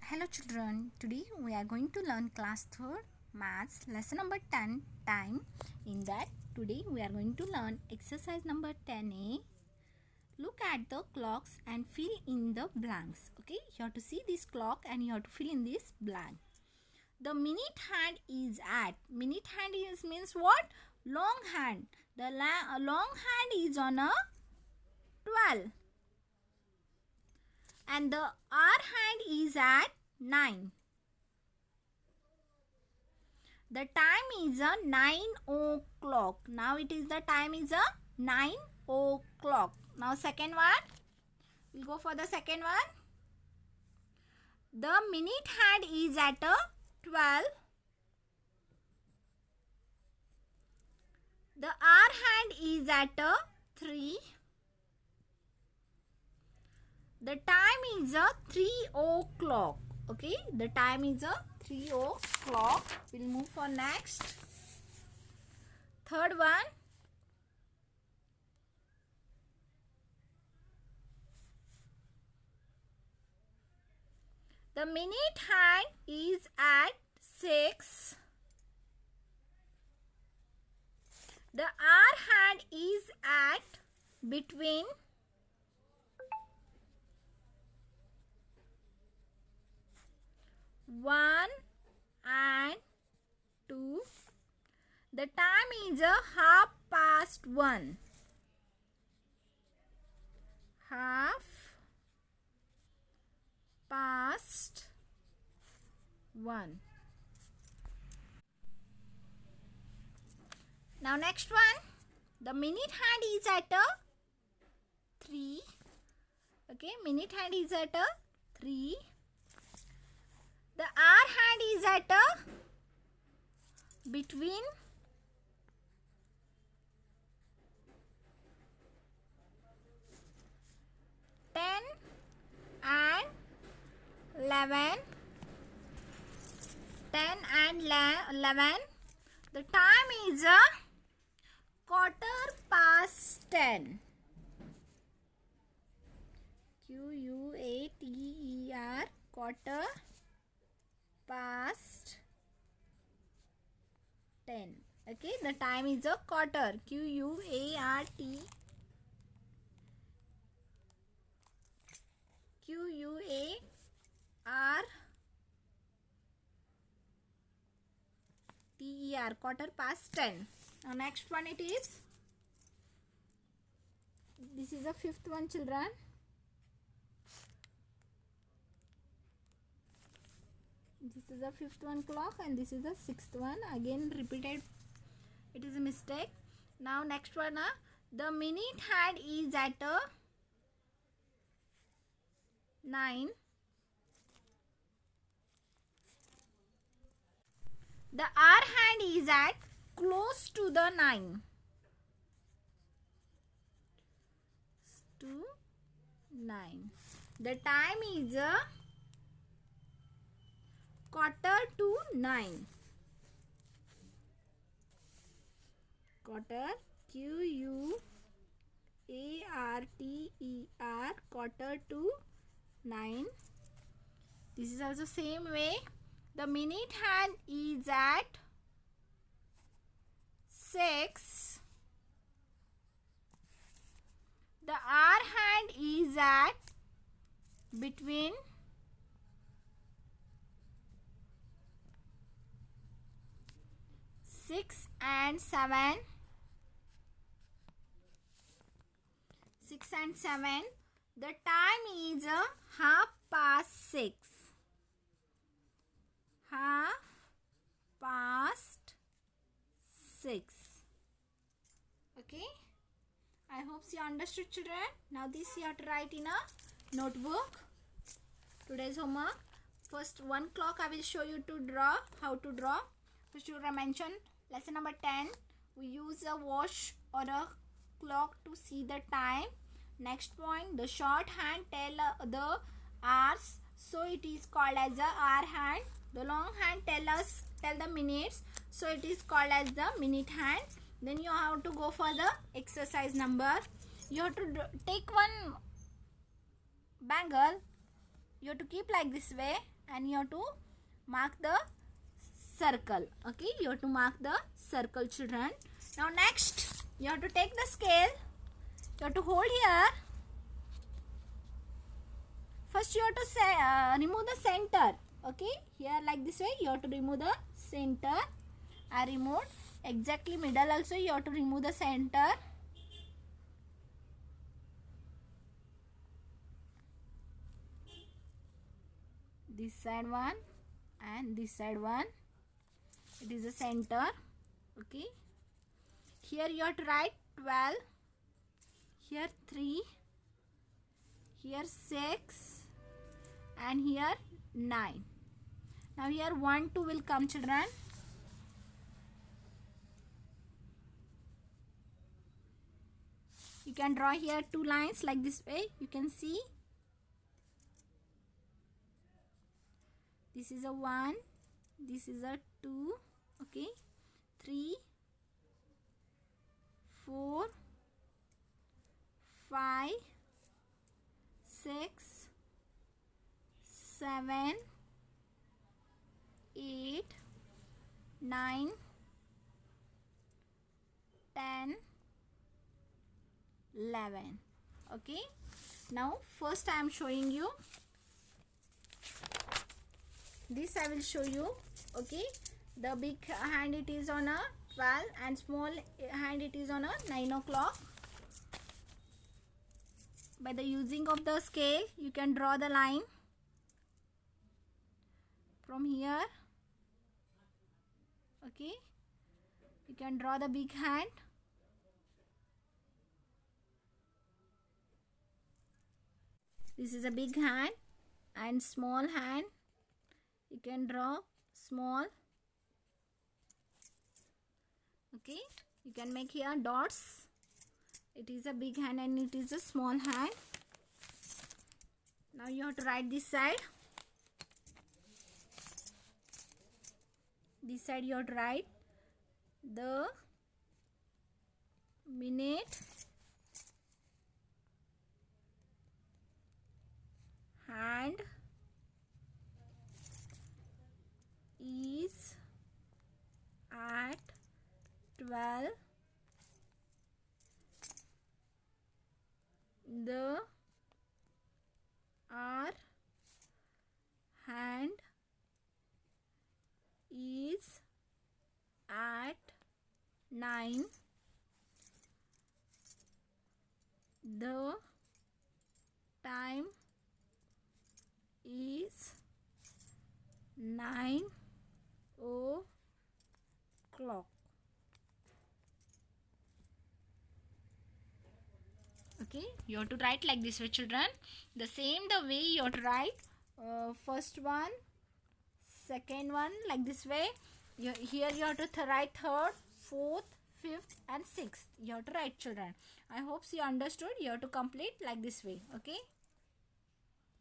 Hello children, today we are going to learn class 3rd maths lesson number 10 time. In that today we are going to learn exercise number 10a. Look at the clocks and fill in the blanks. Okay, you have to see this clock and you have to fill in this blank. The minute hand is at. Minute hand is means what? Long hand. The long hand is on a 12. And the hour hand is at 9. The time is a 9 o'clock. Now it is the time is a 9 o'clock. Now second one. We'll go for the second one. The minute hand is at a 12. The hour hand is at a 3. The time is a 3 o'clock. Okay, the time is a 3 o'clock. We'll move for next. Third one. The minute hand is at 6. The hour hand is at between 1 and 2. The time is a 1:30. 1:30. Now next one. The minute hand is at a 3. Okay, minute hand is at a 3. The hour hand is at a between 10 and 11. 10 and 11. The time is a 10:15. QUATER, 10:15. Okay, the time is a quarter. QUARTER, 10:15. Now next one it is. This is the fifth one, children. This is the fifth one clock and this is the sixth one. Again repeated. It is a mistake. Now next one. The minute hand is at a 9. The hour hand is at close to the 9. To 9. The time is a 9:15. Quarter, QUARTER, 9:15. This is also same way. The minute hand is at 6. The hour hand is at between 6 and 7. 6 and 7. The time is a 6:30. 6:30. Okay. I hope you understood, children. Now this you have to write in a notebook. Today's homework. First one clock I will show you to draw. How to draw. First you mention lesson number 10. We use a watch or a clock to see the time. Next point, the short hand tell the hours. So it is called as a hour hand. The long hand tell the minutes. So it is called as the minute hand. Then you have to go for the exercise number. You have to take one bangle. You have to keep like this way. and you have to mark the circle. Okay, you have to mark the circle, children. Now next, you have to take the scale. You have to hold here. First you have to say, remove the center. Okay, here like this way you have to remove the center. I removed. Exactly middle also you have to remove the center. This side one and this side one. It is the center. Okay, here you have to write 12. Here 3. Here 6. And here 9. Now here 1 2 will come, children. You can draw here 2 lines like this way. You can see this is a 1, this is a 2. Okay, 3 4 5 6 7 8 9 10 11. Okay, now first I am showing you this. I will show you. Okay, the big hand it is on a 12 and small hand it is on a 9 o'clock. By the using of the scale you can draw the line from here. Okay, you can draw the big hand. This is a big hand and small hand. You can draw small. Okay, you can make here dots. It is a big hand and it is a small hand. Now you have to write this side. This side you have to write the minute, hand is at 12. The hour hand is at 9. The time is 9 o'clock. Okay, you have to write like this way, children. The way you have to write first one, second one like this way. Here you have to write third, fourth, fifth and sixth. You have to write, children. I hope you understood. You have to complete like this way. Okay.